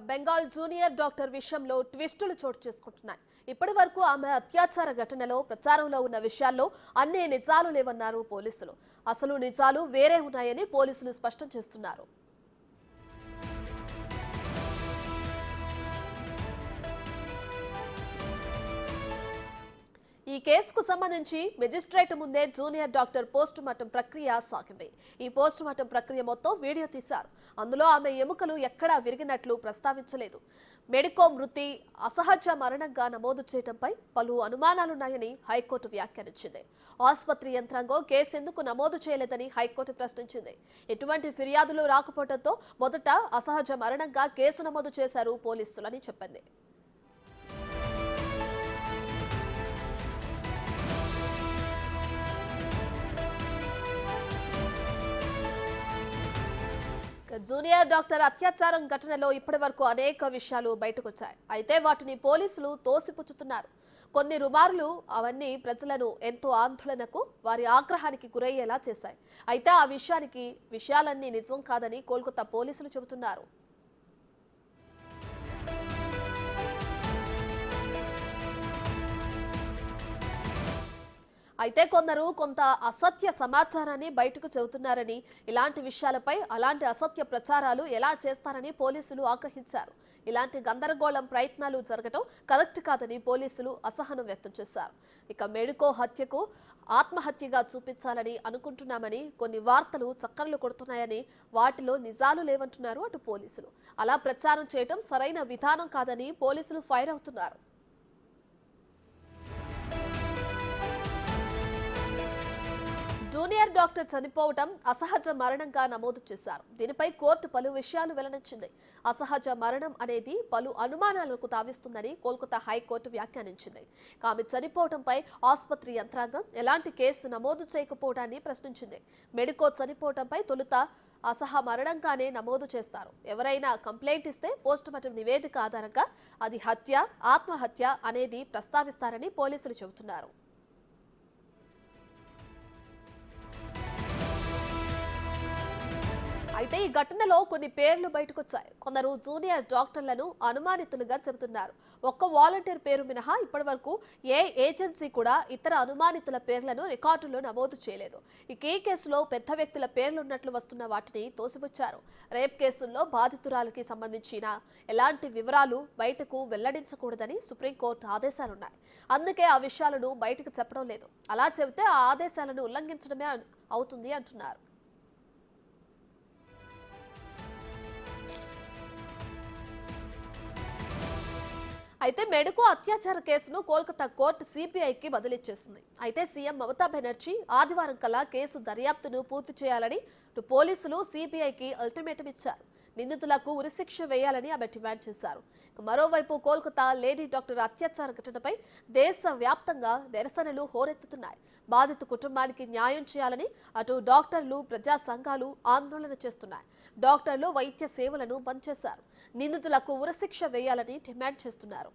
Bengal junior doctor విషయంలో ట్విస్టులు చోటు చేసుకుంటున్నాయి. ఇప్పటి వరకు ఆమె అత్యాచార ఘటనలో ప్రచారంలో ఉన్న విషయాల్లో అన్ని నిజాలు లేవన్నారు పోలీసులు. అసలు నిజాలు వేరే ఉన్నాయని పోలీసులు స్పష్టం చేస్తున్నారు. ఈ కేసుకు సంబంధించి మెజిస్ట్రేట్ ముందే జూనియర్ డాక్టర్ పోస్ట్ మార్టం ప్రక్రియ సాగింది. ఈ పోస్ట్ మార్టం ప్రక్రియ మొత్తం వీడియో తీశారు. అందులో ఆమె ఎముకలు ఎక్కడా విరిగినట్లు ప్రస్తావించలేదు. మెడికో మృతి అసహజ మరణంగా నమోదు చేయడంపై పలు అనుమానాలున్నాయని హైకోర్టు వ్యాఖ్యానించింది. ఆసుపత్రి యంత్రాంగం కేసు ఎందుకు నమోదు చేయలేదని హైకోర్టు ప్రశ్నించింది. ఎటువంటి ఫిర్యాదులు రాకపోవడంతో మొదట అసహజ మరణంగా కేసు నమోదు చేశారు పోలీసులని చెప్పింది. జూనియర్ డాక్టర్ అత్యాచారం ఘటనలో ఇప్పటి వరకు అనేక విషయాలు బయటకొచ్చాయి. అయితే వాటిని పోలీసులు తోసిపుచ్చుతున్నారు. కొన్ని రుమారులు అవన్నీ ప్రజలను ఎంతో ఆందోళనకు వారి ఆగ్రహానికి గురయ్యేలా చేశాయి. అయితే ఆ విషయాలన్నీ నిజం కాదని కోల్కతా పోలీసులు చెబుతున్నారు. అయితే కొంత అసత్య సమాచారాన్ని బయటకు చెబుతున్నారని, ఇలాంటి విషయాలపై అలాంటి అసత్య ప్రచారాలు ఎలా చేస్తారని పోలీసులు ఆగ్రహించారు. ఇలాంటి గందరగోళం ప్రయత్నాలు జరగడం కరెక్ట్ కాదని పోలీసులు అసహనం వ్యక్తం చేశారు. ఇక మెడికో హత్యకు ఆత్మహత్యగా చూపించాలని అనుకుంటున్నామని కొన్ని వార్తలు చక్కర్లు కొడుతున్నాయని, వాటిలో నిజాలు లేవంటున్నారు అటు పోలీసులు. అలా ప్రచారం చేయడం సరైన విధానం కాదని పోలీసులు ఫైర్ అవుతున్నారు. జూనియర్ డాక్టర్ చనిపోవడం అసహజ మరణంగా నమోదు చేశారు. దీనిపై కోర్టు పలు విషయాలు వెల్లడించింది. అసహజ మరణం అనేది పలు అనుమానాలకు తావిస్తుందని కోల్కతా హైకోర్టు వ్యాఖ్యానించింది. ఆమె చనిపోవడంపై ఆసుపత్రి యంత్రాంగం ఎలాంటి కేసు నమోదు చేయకపోవడాన్ని ప్రశ్నించింది. మెడికో చనిపోవడంపై తొలుత అసహ మరణంగానే నమోదు చేస్తారు. ఎవరైనా కంప్లైంట్ ఇస్తే పోస్టుమార్టం నివేదిక ఆధారంగా అది హత్య, ఆత్మహత్య అనేది ప్రస్తావిస్తారని పోలీసులు చెబుతున్నారు. అయితే ఈ ఘటనలో కొన్ని పేర్లు బయటకొచ్చాయి. కొందరు జూనియర్ డాక్టర్లను అనుమానితులుగా చెబుతున్నారు. ఒక్క వాలంటీర్ పేరు మినహా ఇప్పటి వరకు ఏ ఏజెన్సీ కూడా ఇతర అనుమానితుల పేర్లను రికార్డుల్లో నమోదు చేయలేదు. ఈ కేసులో పెద్ద వ్యక్తుల పేర్లున్నట్లు వస్తున్న వాటిని తోసిపుచ్చారు. రేప్ కేసుల్లో బాధితురాలకి సంబంధించిన ఎలాంటి వివరాలు బయటకు వెల్లడించకూడదని సుప్రీంకోర్టు ఆదేశాలున్నాయి. అందుకే ఆ విషయాలను బయటకు చెప్పడం లేదు. అలా చెబితే ఆ ఆదేశాలను ఉల్లంఘించడమే అవుతుంది అంటున్నారు. అయితే మెడికో అత్యాచార కేసును కోల్కతా కోర్టు సిబిఐకి బదిలీచ్చేసింది. అయితే సీఎం మమతా బెనర్జీ ఆదివారం కల్లా కేసు దర్యాప్తును పూర్తి చేయాలని పోలీసులు సిబిఐకి అల్టిమేటం ఇచ్చారు. నిందితులకు ఉరిశిక్ష వేయాలని ఆమె డిమాండ్ చేశారు. మరోవైపు కోల్కతా లేడీ డాక్టర్ అత్యాచార ఘటనపై దేశవ్యాప్తంగా నిరసనలు హోరెత్తుతున్నాయి. బాధిత కుటుంబానికి న్యాయం చేయాలని అటు డాక్టర్లు, ప్రజా సంఘాలు ఆందోళన చేస్తున్నాయి. డాక్టర్లు వైద్య సేవలను బంద్ చేశారు. నిందితులకు ఉరిశిక్ష వేయాలని డిమాండ్ చేస్తున్నారు.